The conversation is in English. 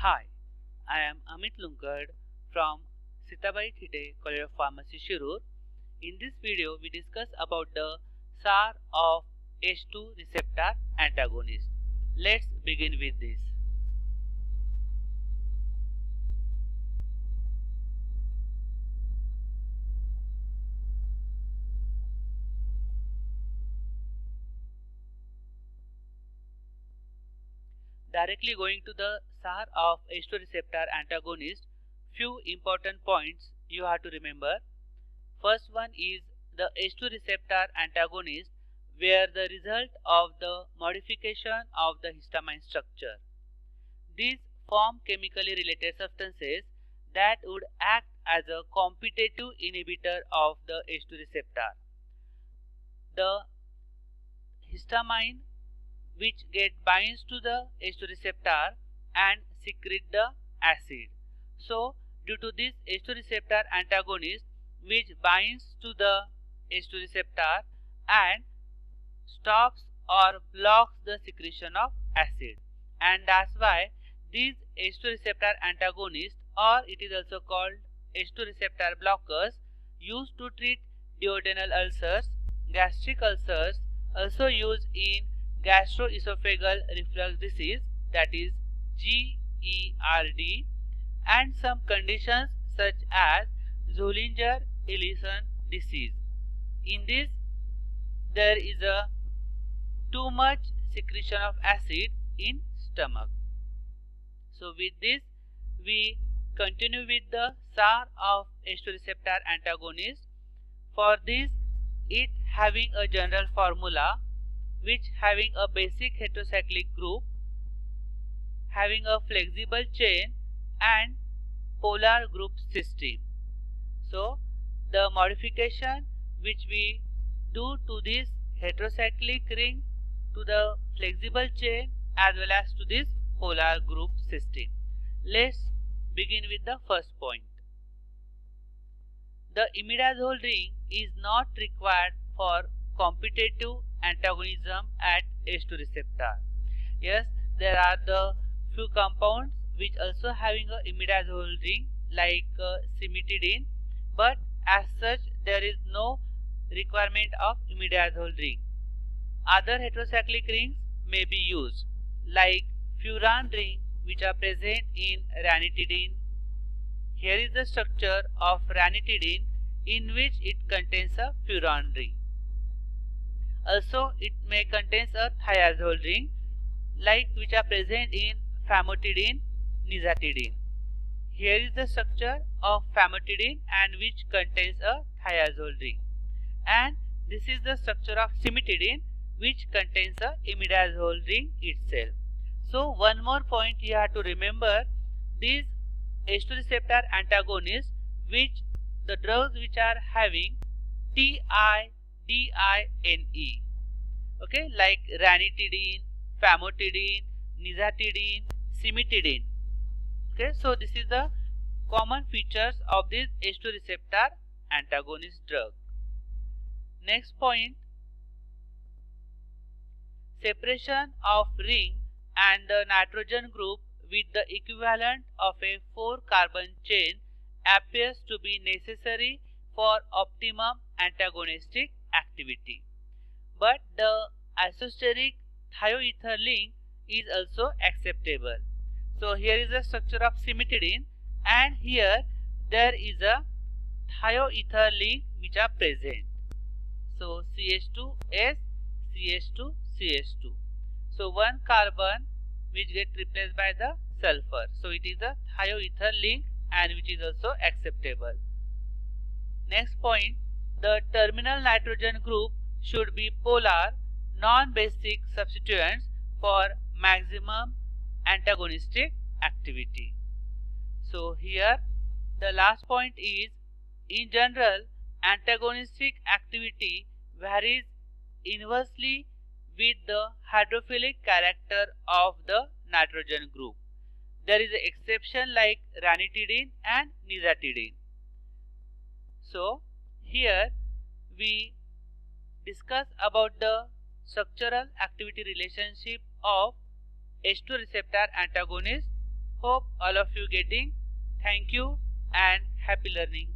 Hi, I am Amit Lunkad from Sitabai Thite College of Pharmacy, Shirur. In this video, we discuss about the SAR of H2 receptor antagonist. Let's begin with this. Directly going to the SAR of H2 receptor antagonist, few important points you have to remember. First one is the H2 receptor antagonist, where the result of the modification of the histamine structure. These form chemically related substances that would act as a competitive inhibitor of the H2 receptor. The histamine which binds to the H2 receptor and secrete the acid. So due to this H2 receptor antagonist which binds to the H2 receptor and stops or blocks the secretion of acid, and that's why these H2 receptor antagonists, or it is also called H2 receptor blockers, used to treat duodenal ulcers, gastric ulcers, also used in gastroesophageal reflux disease, that is GERD, and some conditions such as Zollinger-Ellison disease. In this, there is a too much secretion of acid in stomach. So with this, we continue with the SAR of H2 receptor antagonist. For this, it having a general formula which having a basic heterocyclic group, having a flexible chain and polar group system. So the modification which we do to this heterocyclic ring, to the flexible chain as well as to this polar group system. Let's begin with the first point. The imidazole ring is not required for competitive antagonism at H2 receptor. Yes, there are the few compounds which also having a imidazole ring like Famotidine, but as such there is no requirement of imidazole ring. Other heterocyclic rings may be used like Furan ring which are present in Ranitidine. Here is the structure of Ranitidine in which it contains a Furan ring. Also it may contain a Thiazole ring like which are present in Famotidine, Nizatidine. Here is the structure of Famotidine and which contains a Thiazole ring. And this is the structure of Cimetidine which contains a imidazole ring itself. So one more point you have to remember, these H2 receptor antagonists, which the drugs which are having Tidine, okay, like Ranitidine, Famotidine, Nizatidine, Cimetidine. Okay, so this is the common features of this H2 receptor antagonist drug. Next point, separation of ring and the nitrogen group with the equivalent of a 4-carbon chain appears to be necessary for optimum antagonistic activity. But the isosteric thioether link is also acceptable. So here is the structure of Cimetidine and here there is a thioether link which are present. So CH2S, CH2, CH2. So one carbon which get replaced by the sulfur. So it is a thioether link and which is also acceptable. Next point, the terminal nitrogen group should be polar, non-basic substituents for maximum antagonistic activity. So here the last point is, in general, antagonistic activity varies inversely with the hydrophilic character of the nitrogen group. There is an exception like Ranitidine and Nizatidine. So here we discuss about the structural activity relationship of H2 receptor antagonist. Hope all of you getting. Thank you and happy learning.